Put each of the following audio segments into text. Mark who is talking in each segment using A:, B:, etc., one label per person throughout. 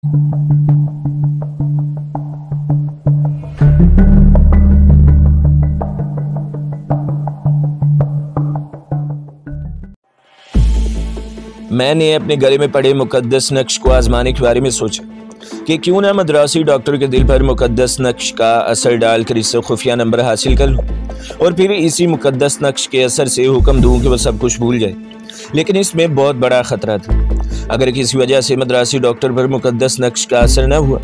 A: मैंने अपने गले में पड़े मुकद्दस नक्श को आजमाने के बारे में सोचा कि क्यों ना मद्रासी डॉक्टर के दिल पर मुकद्दस नक्श का असर डालकर इससे खुफिया नंबर हासिल कर लूं और फिर इसी मुकद्दस नक्श के असर से हुक्म दूं कि वह सब कुछ भूल जाए। लेकिन इसमें बहुत बड़ा खतरा था। अगर किसी वजह से मद्रासी डॉक्टर पर मुकद्दस नक्श का असर न हुआ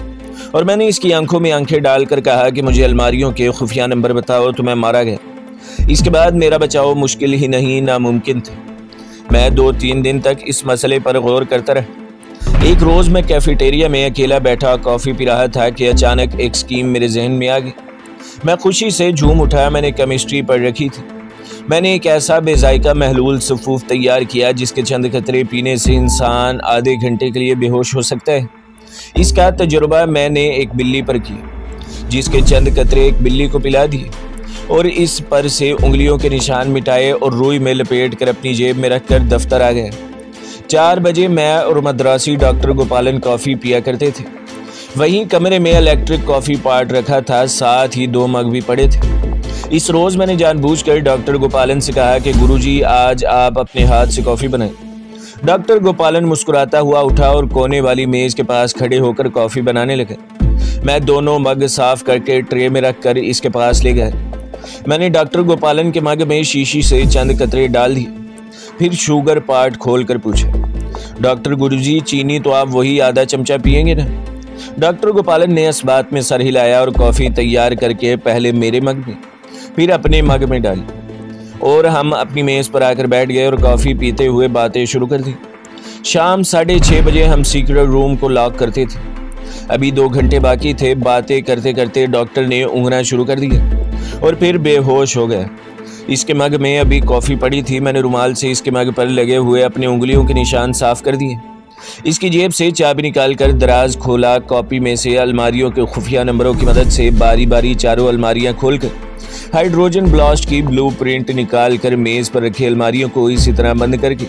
A: और मैंने इसकी आंखों में आंखें डालकर कहा कि मुझे अलमारियों के खुफिया नंबर बताओ, तो मैं मारा गया। इसके बाद मेरा बचाव मुश्किल ही नहीं, नामुमकिन था। मैं 2-3 दिन तक इस मसले पर गौर करता रहा। एक रोज़ मैं कैफेटेरिया में अकेला बैठा कॉफ़ी पी रहा था कि अचानक एक स्कीम मेरे जहन में आ गई। मैं खुशी से झूम उठा। मैंने केमिस्ट्री पढ़ रखी थी। मैंने एक ऐसा बेजायका महलूल सफूफ तैयार किया जिसके चंद कतरे पीने से इंसान आधे घंटे के लिए बेहोश हो सकता है। इसका तजुर्बा मैंने एक बिल्ली पर किया, जिसके चंद कतरे एक बिल्ली को पिला दिए और इस पर से उंगलियों के निशान मिटाए और रुई में लपेट कर अपनी जेब में रखकर दफ्तर आ गए। 4 बजे मैं और मद्रासी डॉक्टर गोपालन कॉफ़ी पिया करते थे। वहीं कमरे में इलेक्ट्रिक कॉफ़ी पॉट रखा था, साथ ही 2 मग भी पड़े थे। इस रोज़ मैंने जानबूझकर डॉक्टर गोपालन से कहा कि गुरुजी, आज आप अपने हाथ से कॉफ़ी बनाएं। डॉक्टर गोपालन मुस्कुराता हुआ उठा और कोने वाली मेज़ के पास खड़े होकर कॉफ़ी बनाने लगे। मैं दोनों मग साफ करके ट्रे में रखकर इसके पास ले गया। मैंने डॉक्टर गोपालन के मग में शीशी से चंद कतरे डाल दिए। फिर शुगर पार्ट खोल कर पूछा, डॉक्टर गुरुजी, चीनी तो आप वही आधा चमचा पिएंगे ना? डॉक्टर गोपालन ने इस बात में सर हिलाया और कॉफ़ी तैयार करके पहले मेरे मग में फिर अपने मग में डाली और हम अपनी मेज़ पर आकर बैठ गए और कॉफ़ी पीते हुए बातें शुरू कर दी। शाम 6:30 बजे हम सीक्रेट रूम को लॉक करते थे। अभी 2 घंटे बाकी थे। बातें करते करते डॉक्टर ने ऊँघना शुरू कर दिया और फिर बेहोश हो गया। इसके मग में अभी कॉफ़ी पड़ी थी। मैंने रुमाल से इसके मग पर लगे हुए अपने उंगलियों के निशान साफ कर दिए। इसकी जेब से चाबी निकालकर दराज खोला। कॉपी में से अलमारियों के खुफिया नंबरों की मदद से बारी बारी चारों अलमारियां खोलकर हाइड्रोजन ब्लास्ट की ब्लूप्रिंट निकाल कर मेज़ पर रखी अलमारियों को इसी तरह बंद करके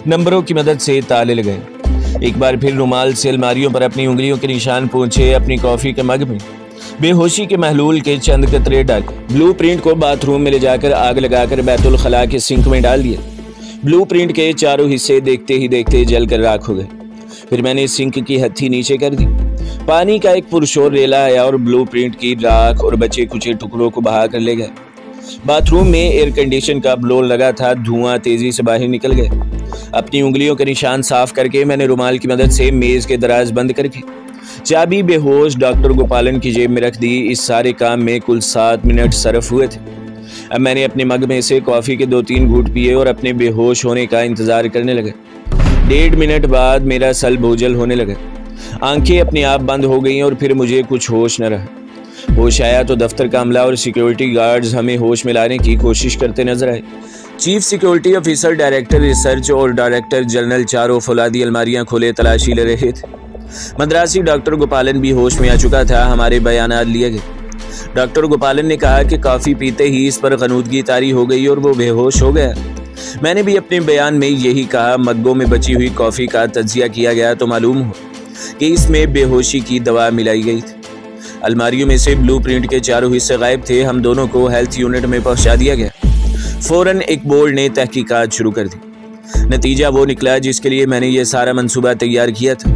A: नंबरों की मदद से ताले लगाए। एक बार फिर रुमाल से अलमारियों पर अपनी उंगलियों के निशान पोंछे। अपनी कॉफ़ी के मग में बेहोशी के महलूल के चंद कतरे डाले। ब्लूप्रिंट को बाथरूम में ले जाकर आग लगाकर बैतुल खला के सिंक में डाल दिया। ब्लूप्रिंट के चारों हिस्से देखते ही देखते जलकर राख हो गए। फिर मैंने सिंक की हत्थी नीचे कर दी। पानी का एक पुरशोर रेला आया और ब्लूप्रिंट की राख और बचे कुचे टुकड़ों को बहा कर ले गए। बाथरूम में एयर कंडीशन का ब्लोर लगा था। धुआं तेजी से बाहर निकल गया। अपनी उंगलियों के निशान साफ करके मैंने रुमाल की मदद से मेज के दराज बंद करके चाबी बेहोश डॉक्टर गोपालन की जेब में रख दी। इस सारे काम में कुल 7 मिनट सरफ हुए थे। अब मैंने अपने मग में से कॉफ़ी के 2-3 घूंट पिए और अपने बेहोश होने का इंतज़ार करने लगा। 1.5 मिनट बाद मेरा सल बोझल होने लगा। आंखें अपने आप बंद हो गईं और फिर मुझे कुछ होश न रहा। होश आया तो दफ्तर का अमला और सिक्योरिटी गार्ड्स हमें होश में लाने की कोशिश करते नजर आए। Chief security officer, director research और डायरेक्टर जनरल चारों फौलादी अलमारियां खोले तलाशी ले रहे थे। मद्रासी डॉक्टर गोपालन भी होश में आ चुका था। हमारे बयानात लिए गए। डॉक्टर गोपालन ने कहा कि कॉफ़ी पीते ही इस पर गनूदगी तारी हो गई और वो बेहोश हो गया। मैंने भी अपने बयान में यही कहा। मग्गों में बची हुई कॉफ़ी का तज्जिया किया गया तो मालूम हो कि इसमें बेहोशी की दवा मिलाई गई थी। अलमारियों में से ब्लूप्रिंट के चारों हिस्से गायब थे। हम दोनों को हेल्थ यूनिट में पहुंचा दिया गया। फौरन एक बोर्ड ने तहकीकात शुरू कर दी। नतीजा वो निकला जिसके लिए मैंने ये सारा मंसूबा तैयार किया था।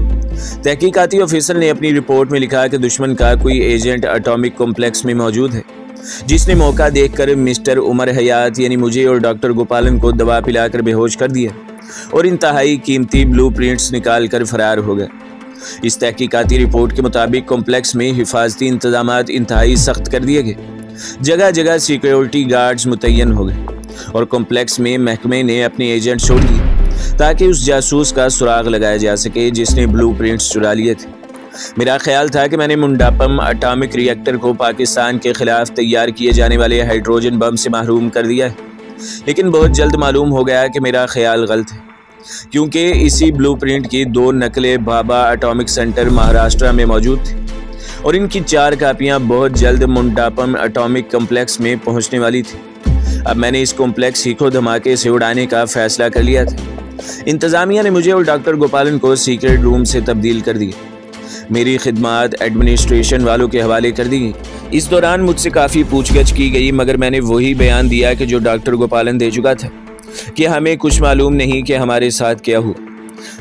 A: तहकीकाती ऑफिसर ने अपनी रिपोर्ट में लिखा कि दुश्मन का कोई एजेंट एटॉमिक कॉम्प्लेक्स में मौजूद है, जिसने मौका देखकर मिस्टर उमर हयात यानी मुझे और डॉक्टर गोपालन को दवा पिलाकर बेहोश कर दिया और इंतहाई कीमती ब्लूप्रिंट्स निकाल कर फरार हो गया। इस तहकीकाती रिपोर्ट के मुताबिक कॉम्प्लेक्स में हिफाजती इंतजामात इंतहाई सख्त कर दिए गए। जगह जगह सिक्योरिटी गार्ड्स मुतय्यन हो गए और कॉम्प्लेक्स में महकमे ने अपने एजेंट छोड़ दिए ताकि उस जासूस का सुराग लगाया जा सके जिसने ब्लूप्रिंट्स चुरा लिए थे। मेरा ख्याल था कि मैंने मुंडापम एटॉमिक रिएक्टर को पाकिस्तान के खिलाफ तैयार किए जाने वाले हाइड्रोजन बम से महरूम कर दिया है, लेकिन बहुत जल्द मालूम हो गया कि मेरा ख्याल गलत है, क्योंकि इसी ब्लूप्रिंट की 2 नकलें बाबा एटॉमिक सेंटर महाराष्ट्र में मौजूद थी और इनकी 4 कापियाँ बहुत जल्द मुंडापम एटॉमिक कॉम्प्लेक्स में पहुँचने वाली थी। अब मैंने इस कॉम्प्लेक्स ही को धमाके से उड़ाने का फैसला कर लिया था। इंतज़ामिया ने मुझे और डॉक्टर गोपालन को सीक्रेट रूम से तब्दील कर दिया। मेरी खिदमात एडमिनिस्ट्रेशन वालों के हवाले कर दी गई। इस दौरान मुझसे काफ़ी पूछगछ की गई, मगर मैंने वही बयान दिया कि जो डॉक्टर गोपालन दे चुका था कि हमें कुछ मालूम नहीं कि हमारे साथ क्या हुआ।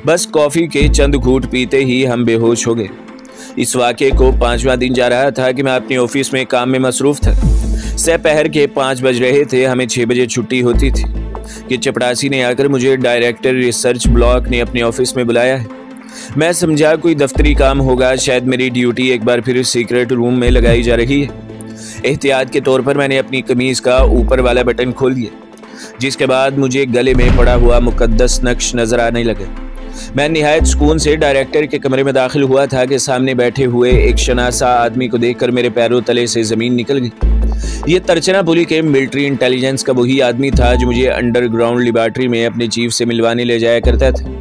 A: बस कॉफ़ी के चंद घूंट पीते ही हम बेहोश हो गए। इस वाक़े को 5वां दिन जा रहा था कि मैं अपने ऑफिस में काम में मसरूफ़ था। दोपहर के 5 बज रहे थे, हमें 6 बजे छुट्टी होती थी कि चपड़ासी ने आकर मुझे डायरेक्टर रिसर्च ब्लॉक ने अपने ऑफिस में बुलाया है। मैं समझा कोई दफ्तरी काम होगा, शायद मेरी ड्यूटी एक बार फिर सीक्रेट रूम में लगाई जा रही है। एहतियात के तौर पर मैंने अपनी कमीज़ का ऊपर वाला बटन खोल दिया, जिसके बाद मुझे गले में पड़ा हुआ मुकद्दस नक्श नज़र आने लगा। मैं निहायत सुकून से डायरेक्टर के कमरे में दाखिल हुआ था कि सामने बैठे हुए एक शनासा आदमी को देखकर मेरे पैरों तले से ज़मीन निकल गई। ये तिरुचिरापल्ली के मिलिट्री इंटेलिजेंस का वही आदमी था जो मुझे अंडरग्राउंड लेबॉरेटरी में अपने चीफ से मिलवाने ले जाया करता था।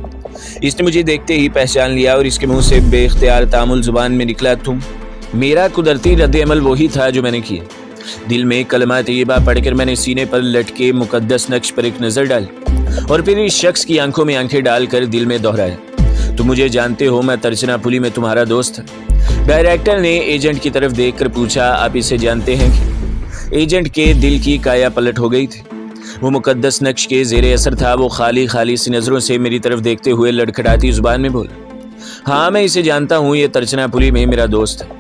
A: इसने मुझे देखते ही पहचान लिया और इसके मुंह से बेख्तियार तामुल जुबान में निकला, तुम। मेरा कुदरती रद्द-ए-अमल वही था जो मैंने किया। दिल में कलमा तैयबा पढ़कर मैंने सीने पर लटके मुकद्दस नक्श पर एक नज़र डाली और फिर इस शख्स की आंखों में आंखें डालकर दिल में दोहराया, तुम मुझे जानते हो, मैं तिरुचिरापल्ली में तुम्हारा दोस्त था। डायरेक्टर ने एजेंट की तरफ देखकर पूछा, आप इसे जानते हैं कि? एजेंट के दिल की काया पलट हो गई थी। वो मुकद्दस नक्श के ज़ेरे असर था। वो खाली सी नज़रों से मेरी तरफ देखते हुए लड़खड़ाती जुबान में बोला, हाँ मैं इसे जानता हूँ, ये तिरुचिरापल्ली में मेरा दोस्त है।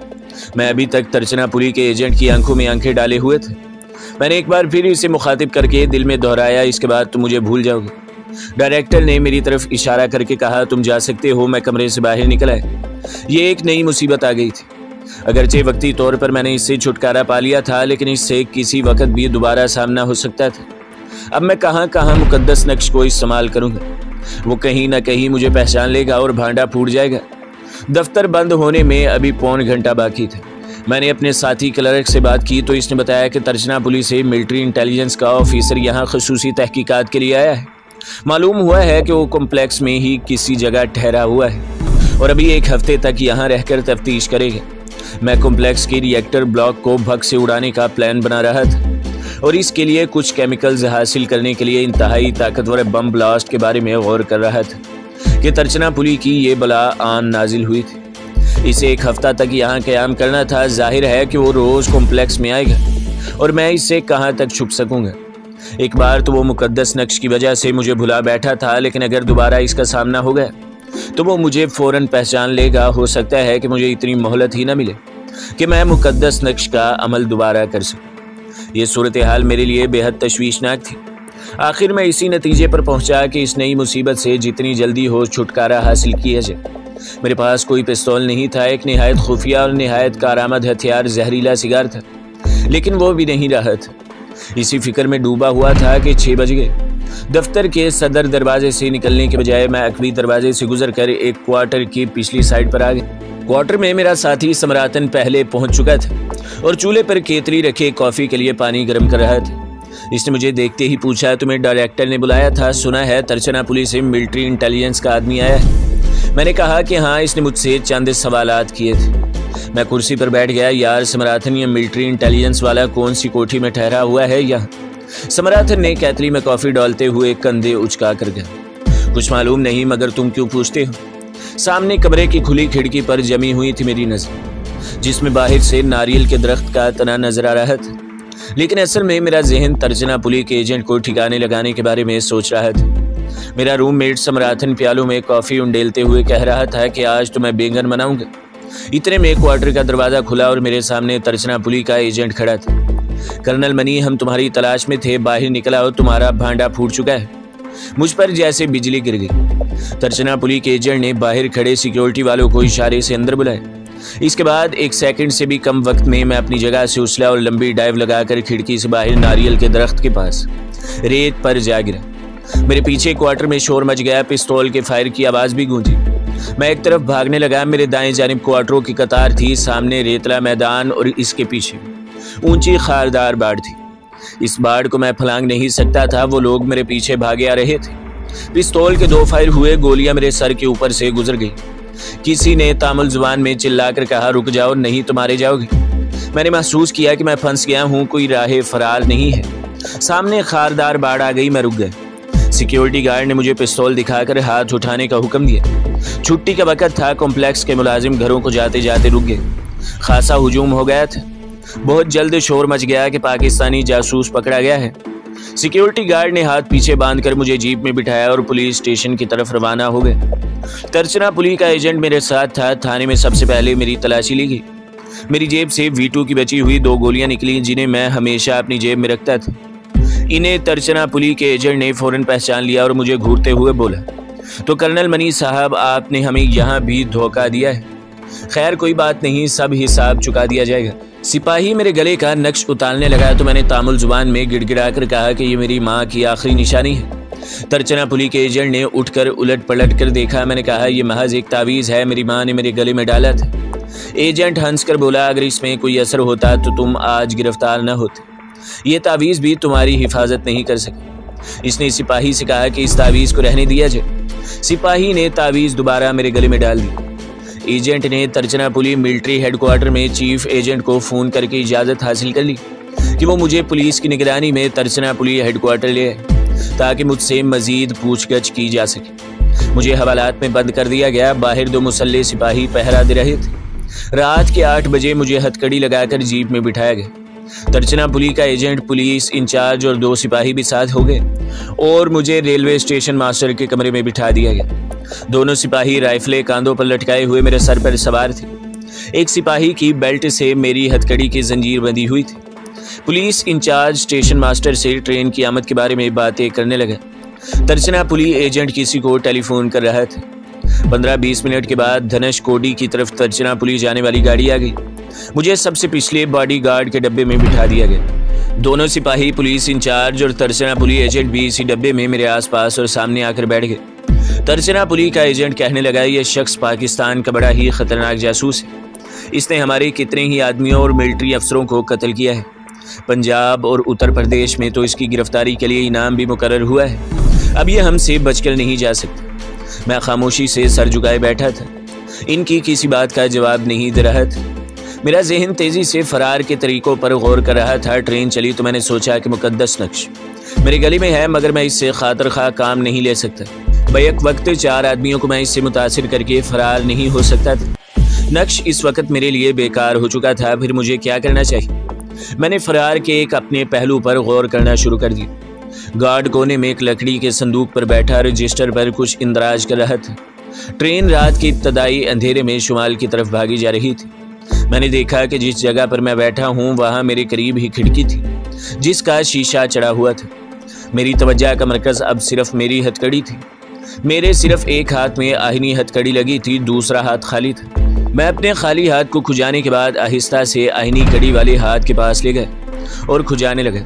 A: मैं अभी तक तिरुचिरापल्ली के एजेंट की आंखों में आंखें डाले हुए थे। मैंने एक बार फिर इसे मुखातिब करके दिल में दोहराया, इसके बाद तुम मुझे भूल जाओगे। डायरेक्टर ने मेरी तरफ इशारा करके कहा, तुम जा सकते हो। मैं कमरे से बाहर निकल आया। ये एक नई मुसीबत आ गई थी। अगरचे वक्ती तौर पर मैंने इससे छुटकारा पा लिया था, लेकिन इससे किसी वक्त भी दोबारा सामना हो सकता था। अब मैं कहाँ मुकद्दस नक्श को इस्तेमाल करूँगा। वो कहीं ना कहीं मुझे पहचान लेगा और भांडा फूट जाएगा। दफ्तर बंद होने में अभी पौन घंटा बाकी था। मैंने अपने साथी क्लर्क से बात की तो इसने बताया कि तिरुचिरापल्ली से मिलिट्री इंटेलिजेंस का ऑफिसर यहाँ खसूसी तहकीकात के लिए आया है। मालूम हुआ है कि वो कॉम्प्लेक्स में ही किसी जगह ठहरा हुआ है और अभी 1 हफ्ते तक यहाँ रहकर तफ्तीश करेगा। मैं कॉम्प्लेक्स के रिएक्टर ब्लॉक को भग से उड़ाने का प्लान बना रहा था और इसके लिए कुछ केमिकल्स हासिल करने के लिए इंतहाई ताकतवर बम ब्लास्ट के बारे में गौर कर रहा था कि तिरुचिरापल्ली की ये बला आन नाजिल हुई थी। इसे 1 हफ्ता तक यहाँ क़याम करना था। जाहिर है कि वो रोज़ कॉम्प्लेक्स में आएगा और मैं इससे कहाँ तक छुप सकूँगा। एक बार तो वो मुकद्दस नक्श की वजह से मुझे भुला बैठा था, लेकिन अगर दोबारा इसका सामना हो गया तो वो मुझे फ़ौरन पहचान लेगा। हो सकता है कि मुझे इतनी मोहलत ही ना मिले कि मैं मुकद्दस नक्श का अमल दोबारा कर सकूँ। ये सूरत हाल मेरे लिए बेहद तशवीशनाक थी। आखिर मैं इसी नतीजे पर पहुँचा कि इस नई मुसीबत से जितनी जल्दी हो छुटकारा हासिल किया जाए। मेरे पास कोई पिस्तौल नहीं था। एक निहायत खुफिया और निहायत कारआमद हथियार जहरीला सिगार था, लेकिन वो भी नहीं रहा था। इसी फिक्र में डूबा हुआ था कि 6 बज गए। दफ्तर के सदर दरवाजे से निकलने के बजाय मैं अकबी दरवाजे से गुजरकर एक क्वार्टर की पिछली साइड पर आ गया। क्वार्टर में मेरा साथी समरातन पहले पहुंच चुका था और चूल्हे पर केतली रखे कॉफ़ी के लिए पानी गर्म कर रहा था। इसने मुझे देखते ही पूछा, तुम्हें डायरेक्टर ने बुलाया था? सुना है तिरुचिरापल्ली से मिलिट्री इंटेलिजेंस का आदमी आया है। मैंने कहा कि हाँ, इसने मुझसे चंद सवालात किए थे। मैं कुर्सी पर बैठ गया। यार समराथन, ये मिलिट्री इंटेलिजेंस वाला कौन सी कोठी में ठहरा हुआ है यहाँ? समराथन ने केतली में कॉफ़ी डालते हुए कंधे उचका कर गया। कुछ मालूम नहीं, मगर तुम क्यों पूछते हो? सामने कमरे की खुली खिड़की पर जमी हुई थी मेरी नज़र, जिसमें बाहर से नारियल के दरख्त का तना नजर आ रहा था, लेकिन असल में मेरा जहन तिरुचिरापल्ली के एजेंट को ठिकाने लगाने के बारे में सोच रहा था। मेरा रूममेट समराथन प्यालों में कॉफ़ी उंडेलते हुए कह रहा था कि आज तो मैं बैंगन बनाऊंगा। इतने में क्वार्टर का दरवाज़ा खुला और मेरे सामने तिरुचिरापल्ली का एजेंट खड़ा था। कर्नल मनी, हम तुम्हारी तलाश में थे, बाहर निकला और तुम्हारा भांडा फूट चुका है। मुझ पर जैसे बिजली गिर गई। तिरुचिरापल्ली के एजेंट ने बाहर खड़े सिक्योरिटी वालों को इशारे से अंदर बुलाया। इसके बाद 1 सेकंड से भी कम वक्त में मैं अपनी जगह से उछला और लंबी डाइव लगाकर खिड़की से बाहर नारियल के दरख्त के पास रेत पर जा गिरा। मेरे पीछे क्वार्टर में शोर मच गया। पिस्तौल के फायर की आवाज़ भी गूंजी। मैं एक तरफ भागने लगा। मेरे दाएं जानिब क्वार्टरों की कतार थी, सामने रेतला मैदान और इसके पीछे ऊंची खारदार बाड़ थी। इस बाड़ को मैं फलांग नहीं सकता था। वो लोग मेरे पीछे भागे आ रहे थे। पिस्तौल के 2 फायर हुए। गोलियां मेरे सर के ऊपर से गुजर गई। किसी ने तामुल जुबान में चिल्लाकर कहा, रुक जाओ, नहीं तो मारे जाओगे। मैंने महसूस किया कि मैं फंस गया हूँ, कोई राह फरार नहीं है। सामने खारदार बाड़ आ गई। मैं रुक गया। सिक्योरिटी गार्ड ने मुझे पिस्तौल दिखाकर हाथ उठाने का हुक्म दिया। छुट्टी का वक्त था। कॉम्प्लेक्स के मुलाजिम घरों को जाते जाते रुक गए। खासा हुजूम हो गया था। बहुत जल्द शोर मच गया कि पाकिस्तानी जासूस पकड़ा गया है। सिक्योरिटी गार्ड ने हाथ पीछे बांधकर मुझे जीप में बिठाया और पुलिस स्टेशन की तरफ रवाना हो गए। तर्चना पुलिस का एजेंट मेरे साथ था। थाने में सबसे पहले मेरी तलाशी ली गई। मेरी जेब से V2 की बची हुई 2 गोलियां निकली, जिन्हें मैं हमेशा अपनी जेब में रखता था। इन्हें तर्चना पुलिस के एजेंट ने फौरन पहचान लिया और मुझे घूरते हुए बोला, तो कर्नल मनी साहब, आपने हमें यहाँ भी धोखा दिया है। खैर कोई बात नहीं, सब हिसाब चुका दिया जाएगा। सिपाही मेरे गले का नक्श उतारने लगा तो मैंने तामुल जुबान में गिड़गिड़ा कर कहा कि ये मेरी माँ की आखिरी निशानी है। तर्चना पुलिस के एजेंट ने उठकर उलट पलट कर देखा। मैंने कहा, यह महज एक तावीज़ है, मेरी माँ ने मेरे गले में डाला था। एजेंट हंसकर बोला, अगर इसमें कोई असर होता तो तुम आज गिरफ्तार न होते। ये तावीज़ भी तुम्हारी हिफाजत नहीं कर सकी। इसने सिपाही से कहा कि इस तावीज़ को रहने दिया जाए। सिपाही ने तावीज़ दोबारा मेरे गले में डाल दी। एजेंट ने तर्चना पुलिस मिलिट्री हेडक्वार्टर में चीफ एजेंट को फ़ोन करके इजाज़त हासिल कर ली कि वो मुझे पुलिस की निगरानी में तर्चना पुलिस हेडक्वार्टर ले आए, ताकि मुझसे मज़ीद पूछगछ की जा सके। मुझे हवालात में बंद कर दिया गया। बाहर 2 मुसल्ले सिपाही पहरा दे रहे थे। रात के 8 बजे मुझे हथकड़ी लगाकर जीप में बिठाया गया। तर्चना पुलिस का एजेंट, पुलिस इंचार्ज और 2 सिपाही भी साथ हो गए और मुझे रेलवे स्टेशन मास्टर के कमरे में बिठा दिया गया। दोनों सिपाही राइफलें कांधों पर लटकाए हुए मेरे सर पर सवार थे। एक सिपाही की बेल्ट से मेरी हथकड़ी की जंजीर बंधी हुई थी। पुलिस इंचार्ज स्टेशन मास्टर से ट्रेन की आमद के बारे में बातें करने लगा। तर्चना पुलिस एजेंट किसी को टेलीफोन कर रहा था। 15-20 मिनट के बाद धनुषकोडी की तरफ तर्चना पुलिस जाने वाली गाड़ी आ गई। मुझे सबसे पिछले बॉडीगार्ड के डब्बे में बिठा दिया गया। दोनों सिपाही, पुलिस इंचार्ज और तर्चना पुलिस एजेंट भी इसी डब्बे में मेरे आसपास और सामने आकर बैठ गए। तर्चना पुलिस का एजेंट कहने लगा, यह शख्स पाकिस्तान का बड़ा ही खतरनाक जासूस है। इसने हमारे कितने ही आदमियों और मिलिट्री अफसरों को कत्ल किया है। पंजाब और उत्तर प्रदेश में तो इसकी गिरफ्तारी के लिए इनाम भी मुकर्रर हुआ है। अब यह हमसे बचकर नहीं जा सकता। मैं खामोशी से सर झुकाए बैठा था। इनकी किसी बात का जवाब नहीं दे रहा था। मेरा जहन तेजी से फरार के तरीकों पर गौर कर रहा था। ट्रेन चली तो मैंने सोचा कि मुकद्दस नक्श मेरे गले में है, मगर मैं इससे खातिर खा काम नहीं ले सकता। बैक वक्त 4 आदमियों को मैं इससे मुतासिर करके फरार नहीं हो सकता था। नक्श इस वक्त मेरे लिए बेकार हो चुका था। फिर मुझे क्या करना चाहिए? मैंने फरार के एक अपने पहलू पर गौर करना शुरू कर दिया। गार्ड कोने में एक लकड़ी के संदूक पर बैठा रजिस्टर पर कुछ इंदराज कर रहा था। ट्रेन रात के इब्तदाई अंधेरे में शुमाल की तरफ भागी जा रही थी। मैंने देखा कि जिस जगह पर मैं बैठा हूँ वहाँ मेरे करीब ही खिड़की थी, जिसका शीशा चढ़ा हुआ था। मेरी तवज्जो का मरकज़ अब सिर्फ मेरी हथकड़ी थी। मेरे सिर्फ एक हाथ में आहिनी हथकड़ी लगी थी, दूसरा हाथ खाली था। मैं अपने खाली हाथ को खुजाने के बाद आहिस्ता से आहिनी कड़ी वाले हाथ के पास ले गया और खुजाने लगा।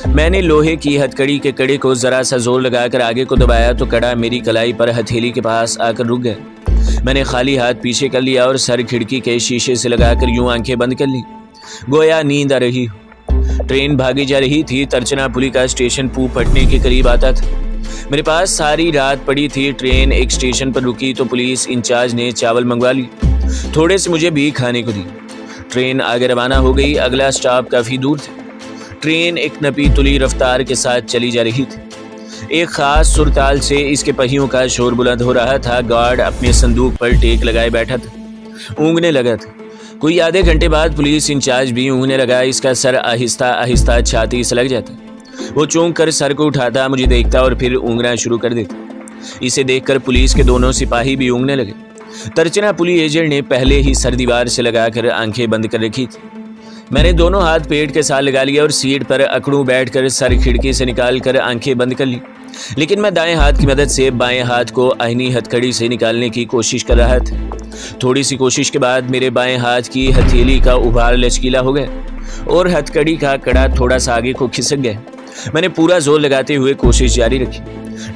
A: मैंने लोहे की हथकड़ी के कड़े को ज़रा सा जोर लगाकर आगे को दबाया तो कड़ा मेरी कलाई पर हथेली के पास आकर रुक गया। मैंने खाली हाथ पीछे कर लिया और सर खिड़की के शीशे से लगाकर यूं आंखें बंद कर ली, गोया नींद आ रही हो। ट्रेन भागी जा रही थी। तर्चना पुलिस का स्टेशन पू फटने के करीब आता था। मेरे पास सारी रात पड़ी थी। ट्रेन एक स्टेशन पर रुकी तो पुलिस इंचार्ज ने चावल मंगवा ली, थोड़े से मुझे भी खाने को दी। ट्रेन आगे रवाना हो गई। अगला स्टॉप काफ़ी दूर था। ट्रेन एक नपी तुली रफ्तार के साथ चली जा रही थी। एक ख़ास सुरताल से इसके पहियों का शोर बुलंद हो रहा था। गार्ड अपने संदूक पर टेक लगाए बैठा था, ऊँघने लगा था। कोई आधे घंटे बाद पुलिस इंचार्ज भी ऊँघने लगा। इसका सर आहिस्ता आहिस्ता छाती से लग जाता। वो चौंक कर सर को उठाता, मुझे देखता और फिर ऊँघना शुरू कर देता। इसे देखकर पुलिस के दोनों सिपाही भी ऊँघने लगे। तर्चना पुलिस एजेंट ने पहले ही सर दीवार से लगाकर आंखें बंद कर रखी थी। मैंने दोनों हाथ पेट के साथ लगा लिया और सीट पर अकड़ू बैठकर सर खिड़की से निकाल कर आंखें बंद कर ली। लेकिन मैं दाएं हाथ की मदद से बाएं हाथ को आहिनी हथकड़ी से निकालने की कोशिश कर रहा था। थोड़ी सी कोशिश के बाद मेरे बाएं हाथ की हथेली का उभार लचकीला हो गया और हथकड़ी का कड़ा थोड़ा सा आगे को खिसक गया। मैंने पूरा जोर लगाते हुए कोशिश जारी रखी।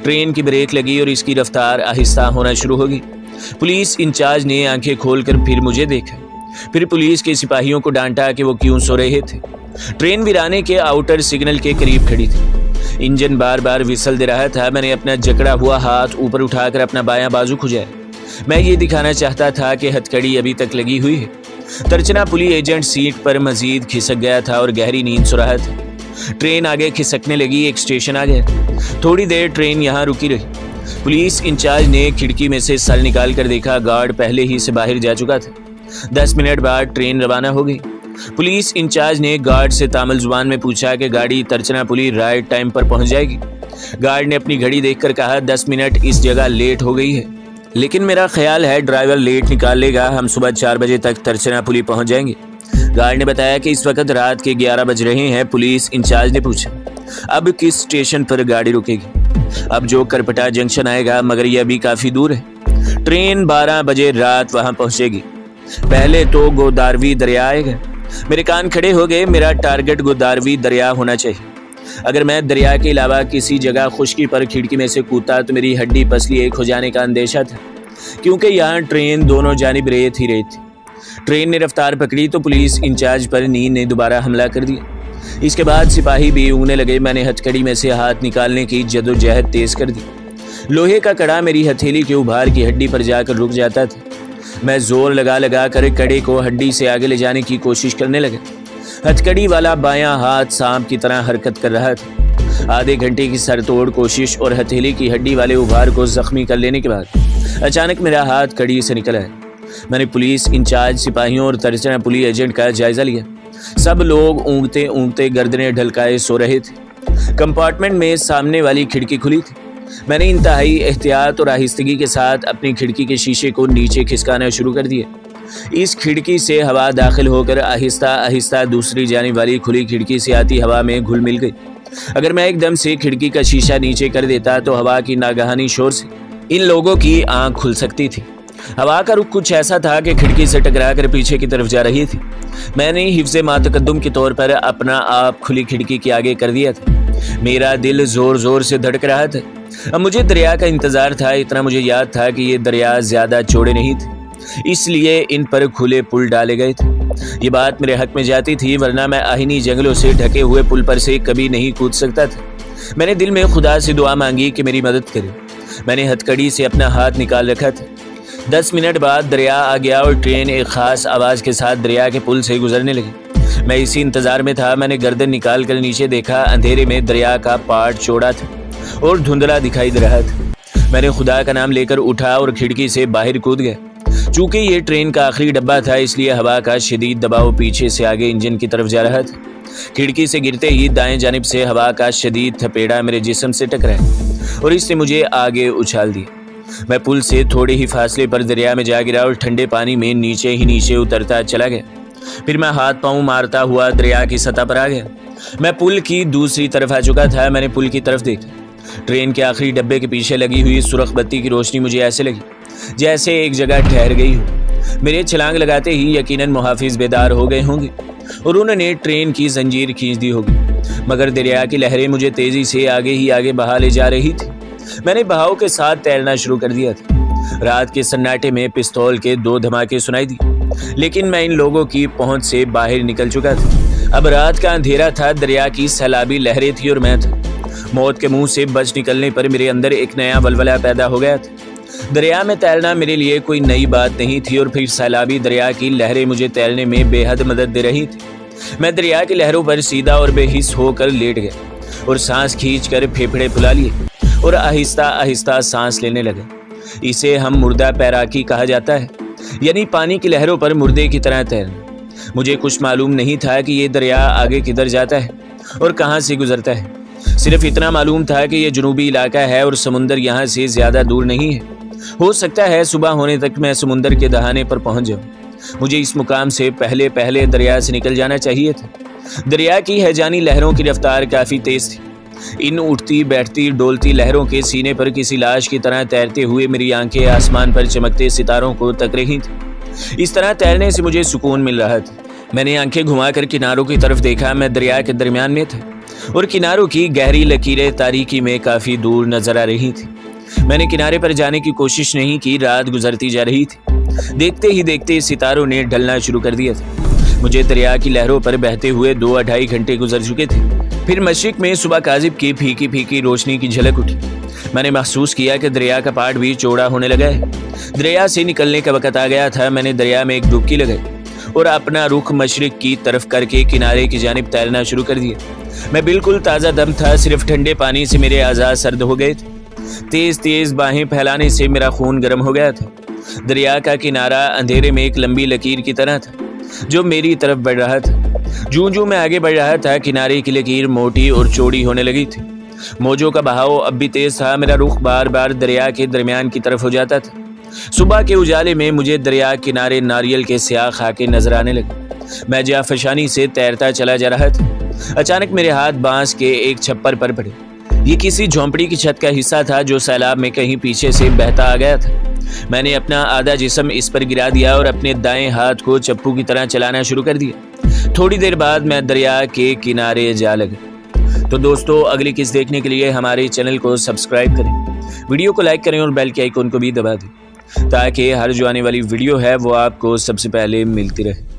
A: ट्रेन की ब्रेक लगी और इसकी रफ्तार आहिस्ता होना शुरू हो गई। पुलिस इंचार्ज ने आंखें खोलकर फिर मुझे देखा, फिर पुलिस के सिपाहियों को डांटा कि वो क्यों सो रहे थे। ट्रेन वीराने के आउटर सिग्नल के करीब खड़ी थी। इंजन बार बार विसल दे रहा था। मैंने अपना जकड़ा हुआ हाथ ऊपर उठाकर अपना बायां बाजू खुजाया। मैं ये दिखाना चाहता था कि हथकड़ी अभी तक लगी हुई है। तर्चना पुलिस एजेंट सीट पर मजीद खिसक गया था और गहरी नींद सो रहा था। ट्रेन आगे खिसकने लगी, एक स्टेशन आ गया। थोड़ी देर ट्रेन यहाँ रुकी रही। पुलिस इंचार्ज ने खिड़की में से सर निकाल कर देखा, गार्ड पहले ही से बाहर जा चुका था। 10 मिनट बाद ट्रेन रवाना हो गई। पुलिस इंचार्ज ने गार्ड से तामिल जुबान में पूछा कि गाड़ी तिरुचिरापल्ली राइट टाइम पर पहुंच जाएगी। गार्ड ने अपनी घड़ी देखकर कहा 10 मिनट इस जगह लेट हो गई है, लेकिन मेरा ख्याल है ड्राइवर लेट निकाल लेगा, हम सुबह 4 बजे तक तिरुचिरापल्ली पहुंच जाएंगे। गार्ड ने बताया कि इस वक्त रात के 11 बज रहे हैं। पुलिस इंचार्ज ने पूछा अब किस स्टेशन पर गाड़ी रुकेगी? अब जो करपटा जंक्शन आएगा, मगर यह अभी काफी दूर है। ट्रेन 12 बजे रात वहां पहुंचेगी। पहले तो गोदावरी दरिया आएगा। मेरे कान खड़े हो गए। मेरा टारगेट गोदावरी दरिया होना चाहिए। अगर मैं दरिया के अलावा किसी जगह खुश्की पर खिड़की में से कूदता तो मेरी हड्डी पसली एक हो जाने का अंदेशा था, क्योंकि यहाँ ट्रेन दोनों जानिब रेत ही रेत थी। ट्रेन ने रफ्तार पकड़ी तो पुलिस इंचार्ज पर नींद ने दोबारा हमला कर दिया। इसके बाद सिपाही भी ऊँगने लगे। मैंने हथकड़ी में से हाथ निकालने की जदोजहद तेज कर दी। लोहे का कड़ा मेरी हथेली के उभार की हड्डी पर जाकर रुक जाता था। मैं जोर लगा कर कड़े को हड्डी से आगे ले जाने की कोशिश करने लगा। हथकड़ी वाला बायां हाथ सांप की तरह हरकत कर रहा था। आधे घंटे की सरतोड़ कोशिश और हथेली की हड्डी वाले उभार को जख्मी कर लेने के बाद अचानक मेरा हाथ कड़ी से निकल आया। मैंने पुलिस इंचार्ज, सिपाहियों और तिरुचिरापल्ली एजेंट का जायजा लिया। सब लोग ऊँगते ऊँगते गर्दनें ढलकाए सो रहे थे। कंपार्टमेंट में सामने वाली खिड़की खुली थी। मैंने इंतहाई एहतियात और आहिस्तगी के साथ अपनी खिड़की के शीशे को नीचे खिसकाना शुरू कर दिया। इस खिड़की से हवा दाखिल होकर आहिस्ता आहिस्ता दूसरी जानिब वाली खुली खिड़की से आती हवा में घुल मिल गई। अगर मैं एकदम से खिड़की का शीशा नीचे कर देता तो हवा की नागहानी शोर से इन लोगों की आंख खुल सकती थी। हवा का रुख कुछ ऐसा था कि खिड़की से टकरा कर पीछे की तरफ जा रही थी। मैंने हिफ्ज़े मातकद्दुम के तौर पर अपना आप खुली खिड़की के आगे कर दिया था। मेरा दिल जोर जोर से धड़क रहा था। अब मुझे दरिया का इंतजार था। इतना मुझे याद था कि ये दरिया ज्यादा चौड़े नहीं थे, इसलिए इन पर खुले पुल डाले गए थे। ये बात मेरे हक में जाती थी, वरना मैं आहिनी जंगलों से ढके हुए पुल पर से कभी नहीं कूद सकता था। मैंने दिल में खुदा से दुआ मांगी कि मेरी मदद करे। मैंने हथकड़ी से अपना हाथ निकाल रखा था। 10 मिनट बाद दरिया आ गया और ट्रेन एक खास आवाज के साथ दरिया के पुल से गुजरने लगी। मैं इसी इंतजार में था। मैंने गर्दन निकाल कर नीचे देखा। अंधेरे में दरिया का पार्ट चौड़ा था और धुंधला दिखाई दे रहा था। मैंने खुदा का नाम लेकर उठा और खिड़की से बाहर कूद गया। चूंकि ये ट्रेन का आखिरी डब्बा था, इसलिए हवा का शदीद दबाव पीछे से आगे इंजन की तरफ जा रहा था। खिड़की से गिरते ही दाएं जानिब से हवा का शदीद थपेड़ा मेरे जिस्म से टकराया और इसने मुझे आगे उछाल दिया। मैं पुल से थोड़े ही फासले पर दरिया में जा गिरा और ठंडे पानी में नीचे ही नीचे उतरता चला गया। फिर मैं हाथ पांव मारता हुआ दरिया की सतह पर आ गया। मैं पुल की दूसरी तरफ आ चुका था। मैंने पुल की तरफ देखा। ट्रेन के आखिरी डब्बे के पीछे लगी हुई सुरख बत्ती की रोशनी मुझे ऐसे लगी जैसे एक जगह ठहर गई हो। मेरे छलांग लगाते ही यकीनन मुहाफिज बेदार हो गए होंगे और उन्होंने ट्रेन की जंजीर खींच दी होगी, मगर दरिया की लहरें मुझे तेजी से आगे ही आगे बहा ले जा रही थी। मैंने बहाव के साथ तैरना शुरू कर दिया था। रात के सन्नाटे में पिस्तौल के 2 धमाके सुनाई दिए, लेकिन मैं इन लोगों की पहुंच से बाहर निकल चुका था। अब रात का अंधेरा था, दरिया की सैलाबी लहरें थी और मैं था। मौत के मुंह से बच निकलने पर मेरे अंदर एक नया वलवला पैदा हो गया था। दरिया में तैरना मेरे लिए कोई नई बात नहीं थी और फिर सैलाबी दरिया की लहरें मुझे तैरने में बेहद मदद दे रही थी। मैं दरिया की लहरों पर सीधा और बेहिस होकर लेट गया और सांस खींचकर फेफड़े फुला लिए और आहिस्ता आहिस्ता सांस लेने लगा। इसे हम मुर्दा पैराकी कहा जाता है, यानी पानी की लहरों पर मुर्दे की तरह तैरना। मुझे कुछ मालूम नहीं था कि ये दरिया आगे किधर जाता है और कहाँ से गुजरता है। सिर्फ इतना मालूम था कि ये जुनूबी इलाका है और समुंदर यहाँ से ज्यादा दूर नहीं है। हो सकता है सुबह होने तक मैं समुंदर के दहाने पर पहुंच जाऊं। मुझे इस मुकाम से पहले पहले दरिया से निकल जाना चाहिए था। दरिया की हैजानी लहरों की रफ्तार काफी तेज थी। इन उठती बैठती डोलती लहरों के सीने पर किसी लाश की तरह तैरते हुए मेरी आंखें आसमान पर चमकते सितारों को तक रही थी। इस तरह तैरने से मुझे सुकून मिल रहा था। मैंने आंखें घुमाकर किनारों की तरफ देखा। मैं दरिया के दरमियान में था और किनारों की गहरी लकीरें तारीकी में काफी दूर नजर आ रही थी। मैंने किनारे पर जाने की कोशिश नहीं की। रात गुजरती जा रही थी। देखते ही देखते सितारों ने ढलना शुरू कर दिया था। मुझे दरिया की लहरों पर बहते हुए 2-2.5 घंटे गुजर चुके थे। फिर मशरिक में सुबह काजिब की फीकी फीकी रोशनी की झलक उठी। मैंने महसूस किया कि दरिया का पाट भी चौड़ा होने लगा है। दरिया से निकलने का वक्त आ गया था। मैंने दरिया में एक डुबकी लगाई और अपना रुख मशरिक की तरफ करके किनारे की जानिब तैरना शुरू कर दिया। मैं बिल्कुल ताज़ा दम था, सिर्फ ठंडे पानी से मेरे आज़ाद सर्द हो गए थे। तेज़ तेज़ बाहें फैलाने से मेरा खून गर्म हो गया था। दरिया का किनारा अंधेरे में एक लंबी लकीर की तरह था जो मेरी तरफ बढ़ रहा था। जूं मैं आगे बढ़ रहा था, किनारे की लकीर मोटी और चौड़ी होने लगी थी। मौजों का बहाव अब भी तेज था। मेरा रुख बार बार दरिया के दरमियान की तरफ हो जाता था। सुबह के उजाले में मुझे दरिया किनारे नारियल के स्याह खाके नजर आने लगे। मैं जाफशानी से तैरता चला जा रहा था। अचानक मेरे हाथ बांस के एक छप्पर पर पड़े। ये किसी झोंपड़ी की छत का हिस्सा था जो सैलाब में कहीं पीछे से बहता आ गया था। मैंने अपना आधा जिस्म इस पर गिरा दिया और अपने दाएं हाथ को चप्पू की तरह चलाना शुरू कर दिया। थोड़ी देर बाद मैं दरिया के किनारे जा लगा। तो दोस्तों, अगली किस्त देखने के लिए हमारे चैनल को सब्सक्राइब करें, वीडियो को लाइक करें और बेल के आइकन को भी दबा दें ताकि हर जो आने वाली वीडियो है वो आपको सबसे पहले मिलती रहे।